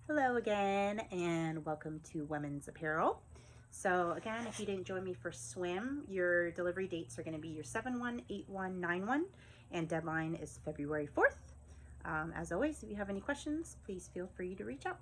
Hello again and welcome to Women's Apparel. So again, if you didn't join me for swim, your delivery dates are going to be your 7/1, 8/1, 9/1, and deadline is February 4th. As always, if you have any questions, please feel free to reach out.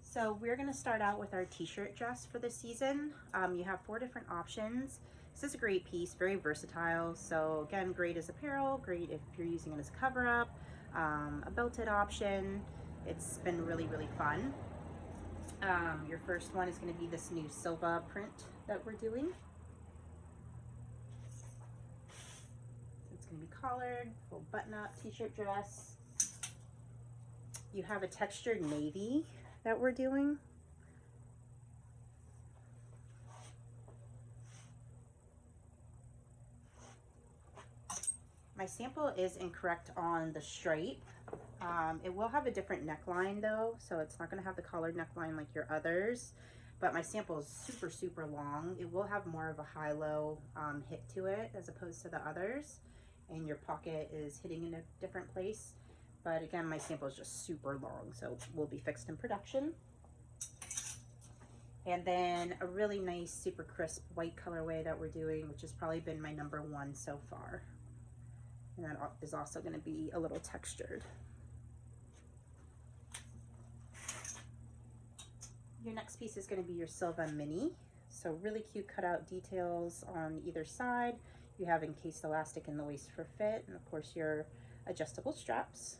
So we're going to start out with our t-shirt dress for this season. You have 4 different options. This is a great piece, very versatile. So again, great as apparel, great if you're using it as a cover-up, a belted option. It's been really, really fun. Your first one is going to be this new Silva print that we're doing. It's going to be collared, full button-up t-shirt dress. You have a textured navy that we're doing. My sample is incorrect on the stripe. It will have a different neckline though, so it's not going to have the collared neckline like your others, but my sample is super, super long. It will have more of a high-low hit to it as opposed to the others, and your pocket is hitting in a different place. But again, my sample is just super long, so will be fixed in production. And then a really nice, super crisp white colorway that we're doing, which has probably been my #1 so far. And that is also going to be a little textured. Your next piece is going to be your Silva mini. So really cute cutout details on either side. You have encased elastic in the waist for fit, and of course your adjustable straps.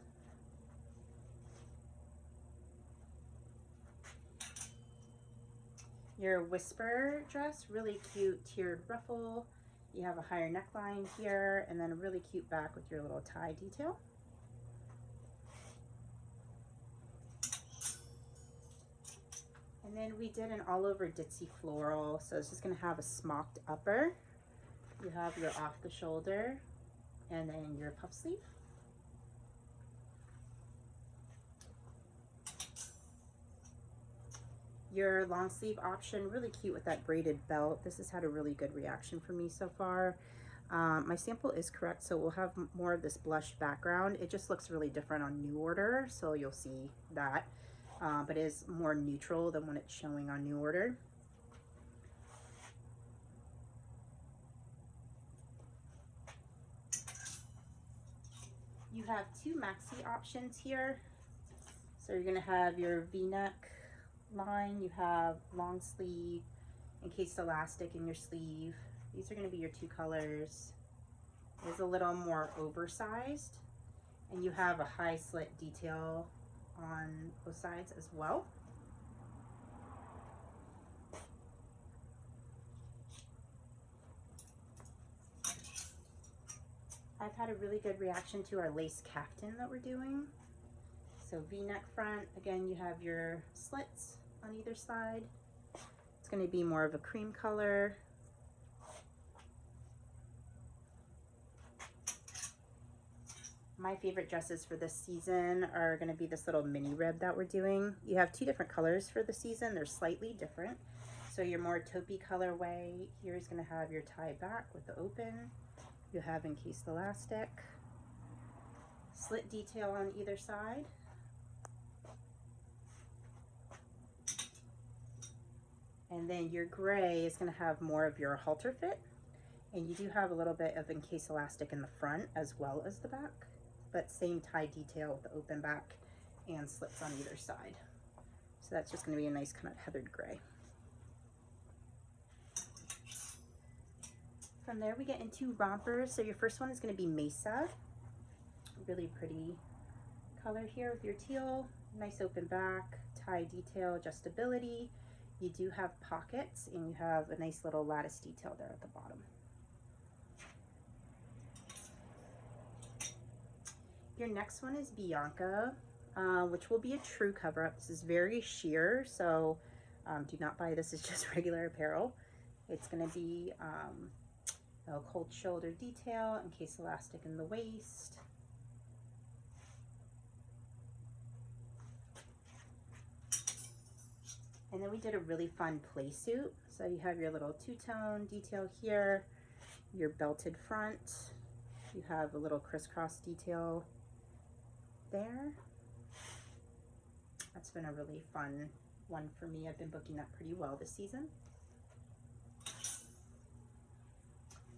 Your Whisper dress, really cute tiered ruffle. You have a higher neckline here, and then a really cute back with your little tie detail. And then we did an all over ditzy floral. So it's just gonna have a smocked upper. You have your off the shoulder, and then your puff sleeve. Your long sleeve option, really cute with that braided belt. This has had a really good reaction for me so far. My sample is correct, so we'll have more of this blush background. It just looks really different on new order, so you'll see that. But it is more neutral than when it's showing on new order. You have 2 maxi options here. So you're gonna have your V-neck line, you have long sleeve, encased elastic in your sleeve. These are going to be your 2 colors. It's a little more oversized, and you have a high slit detail on both sides as well. I've had a really good reaction to our lace caftan that we're doing. So V-neck front, again, you have your slits on either side. It's going to be more of a cream color. My favorite dresses for this season are going to be this little mini rib that we're doing. You have 2 different colors for the season. They're slightly different. So your more taupey colorway here is going to have your tie back with the open. You have encased elastic, slit detail on either side. And then your gray is going to have more of your halter fit, and you do have a little bit of encased elastic in the front as well as the back, but same tie detail with the open back and slits on either side. So that's just going to be a nice kind of heathered gray. From there we get into rompers. So your first one is going to be Mesa. Really pretty color here with your teal, nice open back, tie detail, adjustability. You do have pockets, and you have a nice little lattice detail there at the bottom. Your next one is Bianca, which will be a true cover-up. This is very sheer, so do not buy this as just regular apparel. It's going to be a cold shoulder detail, encased elastic in the waist. And then we did a really fun play suit. So you have your little 2-tone detail here, your belted front, you have a little crisscross detail there. That's been a really fun one for me. I've been booking that pretty well this season.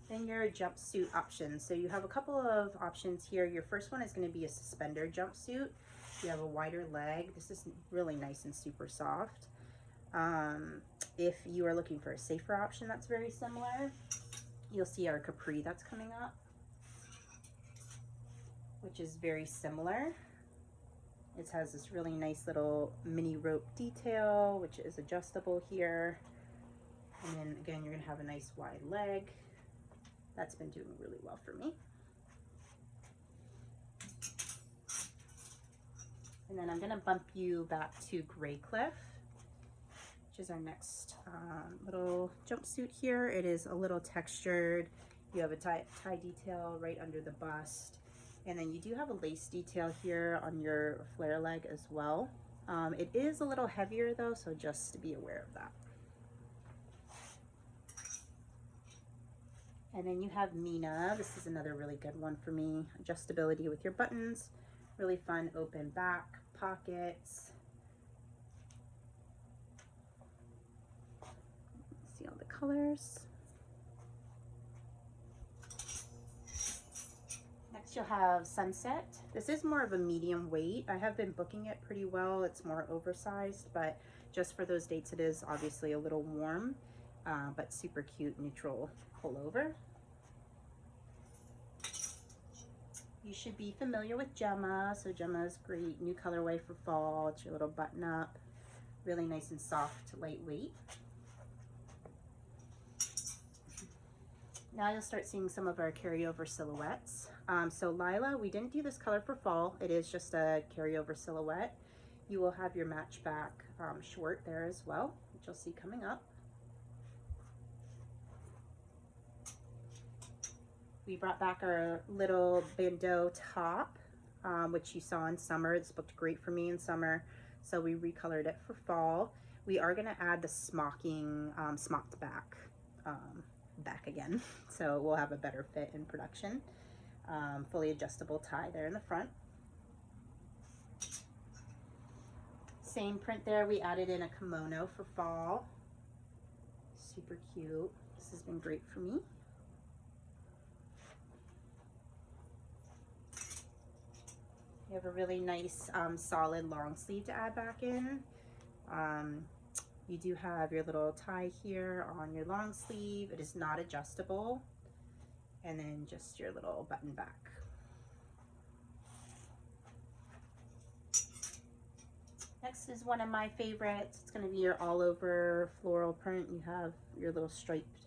Then your jumpsuit options. So you have a couple of options here. Your first one is going to be a suspender jumpsuit. You have a wider leg. This is really nice and super soft. If you are looking for a safer option that's very similar, you'll see our Capri that's coming up, which is very similar. It has this really nice little mini rope detail, which is adjustable here. And then again, you're gonna have a nice wide leg. That's been doing really well for me. And then I'm gonna bump you back to Gray Cliff, which is our next little jumpsuit here. It is a little textured. You have a tie detail right under the bust. And then you do have a lace detail here on your flare leg as well. It is a little heavier though, so just to be aware of that. And then you have Mina. This is another really good one for me. Adjustability with your buttons. Really fun open back, pockets. See all the colors. Next you'll have Sunset. This is more of a medium weight. I have been booking it pretty well. It's more oversized, but just for those dates it is obviously a little warm, but super cute neutral pullover. You should be familiar with Gemma. So Gemma is great new colorway for fall. It's your little button up, really nice and soft, lightweight. Now you'll start seeing some of our carryover silhouettes. So Lila, we didn't do this color for fall. It is just a carryover silhouette. You will have your matchback short there as well, which you'll see coming up. We brought back our little bandeau top, which you saw in summer. It's looked great for me in summer, so we recolored it for fall. We are gonna add the smocking, smocked back again, so we'll have a better fit in production. Fully adjustable tie there in the front. Same print there, we added in a kimono for fall. Super cute. This has been great for me. You have a really nice solid long sleeve to add back in. You do have your little tie here on your long sleeve. It is not adjustable. And then just your little button back. Next is one of my favorites. It's gonna be your all over floral print. You have your little striped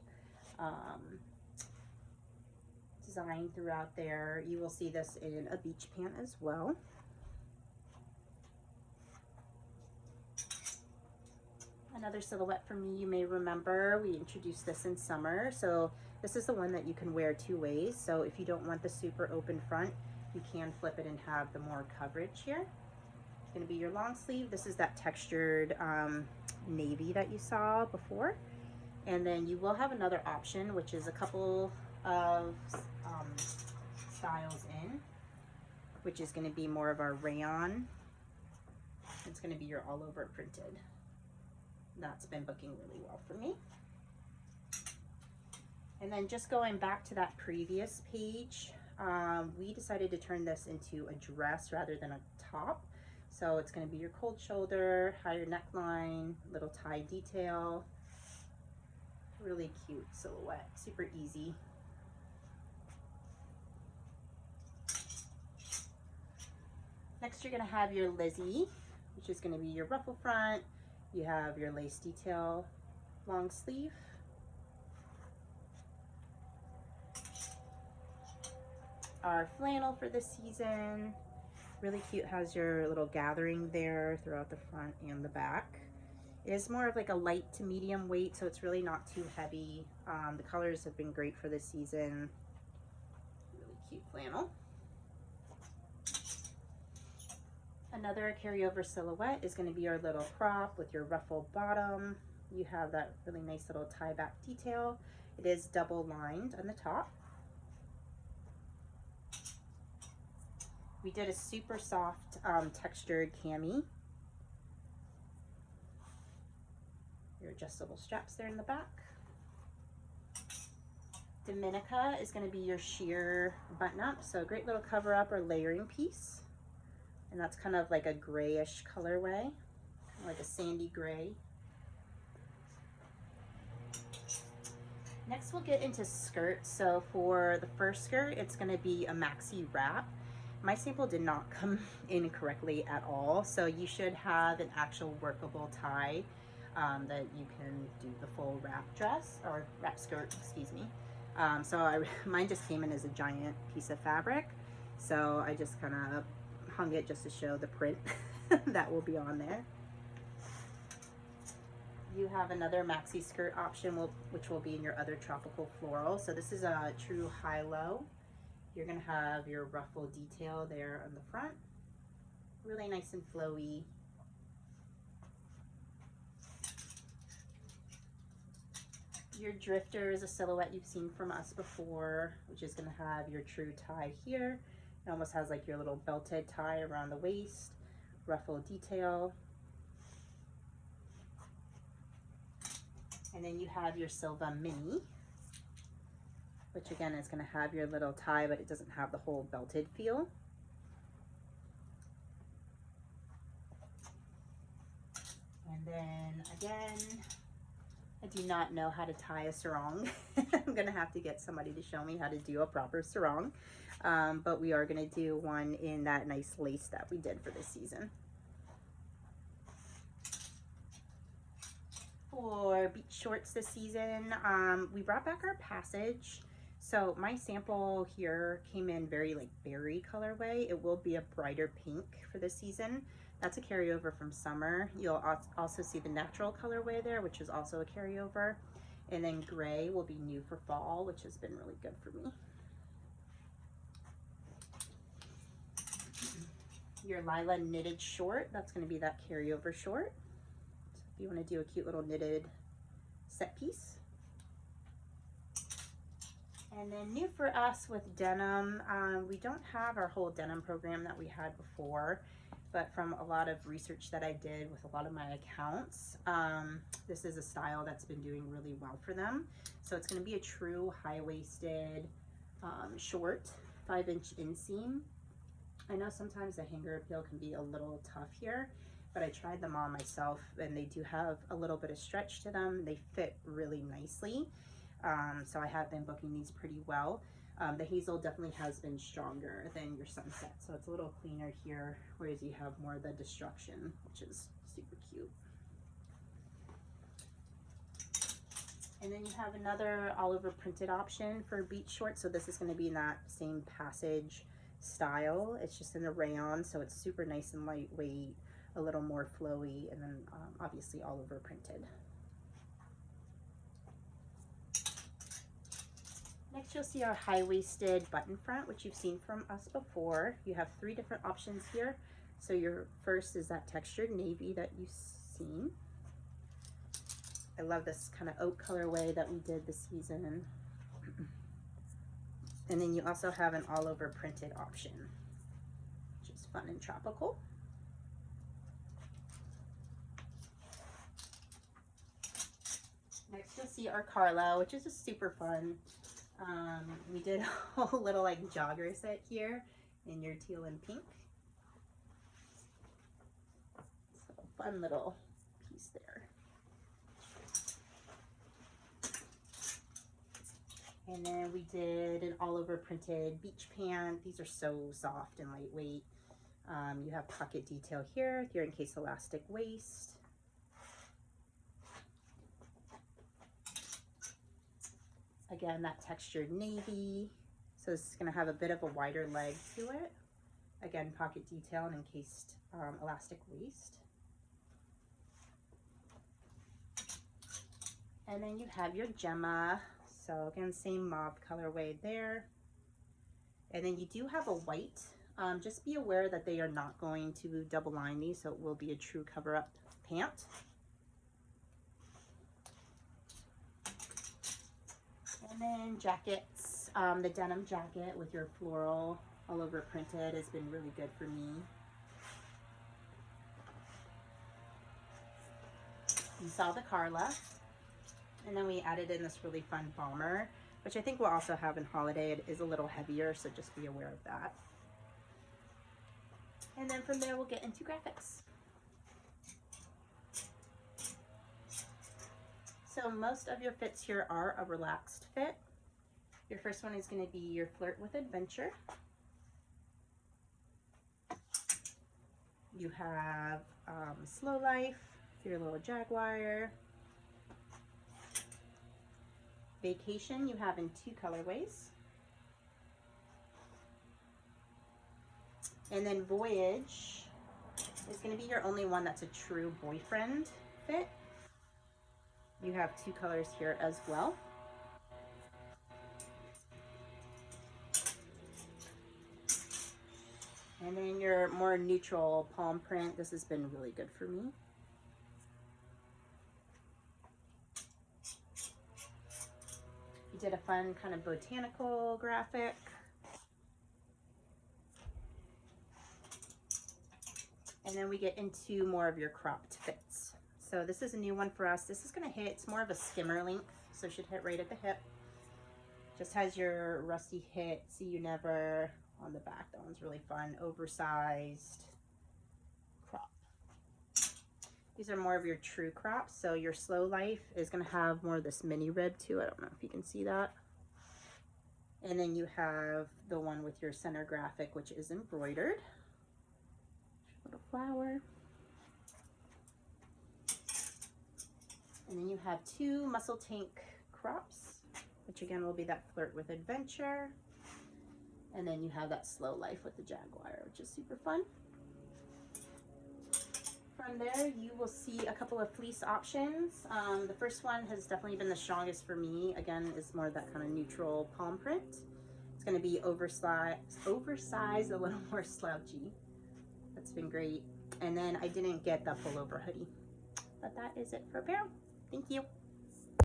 design throughout there. You will see this in a beach pant as well. Another silhouette for me, you may remember, we introduced this in summer. So this is the one that you can wear two ways. So if you don't want the super open front, you can flip it and have the more coverage here. It's gonna be your long sleeve. This is that textured navy that you saw before. And then you will have another option, which is a couple of styles in, which is going to be more of our rayon. It's going to be your all over printed. That's been booking really well for me. And then just going back to that previous page, we decided to turn this into a dress rather than a top. So it's going to be your cold shoulder, higher neckline, little tie detail. Really cute silhouette, super easy. Next you're going to have your Lizzie, which is going to be your ruffle front. You have your lace detail long sleeve. Our flannel for this season, really cute, has your little gathering there throughout the front and the back. It is more of like a light to medium weight, so it's really not too heavy. The colors have been great for this season. Really cute flannel. Another carryover silhouette is going to be our little crop with your ruffled bottom. You have that really nice little tie back detail. It is double lined on the top. We did a super soft textured cami. Your adjustable straps there in the back. Dominica is going to be your sheer button up, so a great little cover up or layering piece. And that's kind of like a grayish colorway, like a sandy gray. Next we'll get into skirts. So for the first skirt, it's going to be a maxi wrap. My sample did not come in correctly at all, so you should have an actual workable tie that you can do the full wrap dress, or wrap skirt, excuse me. Mine just came in as a giant piece of fabric, so I just kind of hung it just to show the print that will be on there. You have another maxi skirt option, which will be in your other tropical floral. So this is a true high-low. You're going to have your ruffle detail there on the front. Really nice and flowy. Your drifter is a silhouette you've seen from us before, which is going to have your true tie here. It almost has like your little belted tie around the waist, ruffle detail. And then you have your Silva Mini, which again is going to have your little tie, but it doesn't have the whole belted feel. And then again, I do not know how to tie a sarong. I'm going to have to get somebody to show me how to do a proper sarong. But we are going to do one in that nice lace that we did for this season. For beach shorts this season, we brought back our passage. So my sample here came in very like berry colorway. It will be a brighter pink for this season. That's a carryover from summer. You'll also see the natural colorway there, which is also a carryover. And then gray will be new for fall, which has been really good for me. Your Lila knitted short, that's going to be that carryover short. So if you want to do a cute little knitted set piece. And then new for us with denim, we don't have our whole denim program that we had before, but from a lot of research that I did with a lot of my accounts, this is a style that's been doing really well for them. So it's going to be a true high-waisted short 5-inch inseam. I know sometimes the hanger appeal can be a little tough here, but I tried them on myself and they do have a little bit of stretch to them. They fit really nicely. So I have been booking these pretty well. The hazel definitely has been stronger than your sunset, so it's a little cleaner here, whereas you have more of the destruction, which is super cute. And then you have another all over printed option for beach shorts. So this is going to be in that same passage style. It's just in a rayon, so it's super nice and lightweight, a little more flowy, and then obviously all over printed. Next, you'll see our high-waisted button front, which you've seen from us before. You have 3 different options here. So your first is that textured navy that you've seen. I love this kind of oak colorway that we did this season. And then you also have an all-over printed option, which is fun and tropical. Next, you'll see our Carla, which is just super fun. We did a whole little like jogger set here in your teal and pink. So fun little piece there. And then we did an all over printed beach pant. These are so soft and lightweight. You have pocket detail here, your encased elastic waist. Again, that textured navy. So this is going to have a bit of a wider leg to it. Again, pocket detail and encased elastic waist. And then you have your Gemma. So again, same mauve colorway there. And then you do have a white. Just be aware that they are not going to double line these, so it will be a true cover-up pant. And then jackets, the denim jacket with your floral all over printed has been really good for me. You saw the Carla. And then we added in this really fun bomber, which I think we'll also have in holiday. It is a little heavier, so just be aware of that. And then from there, we'll get into graphics. So most of your fits here are a relaxed fit. Your first one is going to be your Flirt with Adventure. You have Slow Life, your little Jaguar. Vacation you have in 2 colorways. And then Voyage is going to be your only one that's a true boyfriend fit. You have 2 colors here as well. And then your more neutral palm print. This has been really good for me. You did a fun kind of botanical graphic. And then we get into more of your cropped fits. So this is a new one for us. This is going to hit, it's more of a skimmer length, so it should hit right at the hip. Just has your Rusty Hit, See You Never on the back. That one's really fun. Oversized crop. These are more of your true crops. So your Slow Life is going to have more of this mini rib too. I don't know if you can see that. And then you have the one with your center graphic, which is embroidered. Little flower. And then you have 2 muscle tank crops, which again will be that Flirt with Adventure. And then you have that Slow Life with the Jaguar, which is super fun. From there, you will see a couple of fleece options. The first one has definitely been the strongest for me. Again, is more of that kind of neutral palm print. It's going to be oversized, a little more slouchy. That's been great. And then I didn't get the pullover hoodie. But that is it for apparel. Thank you.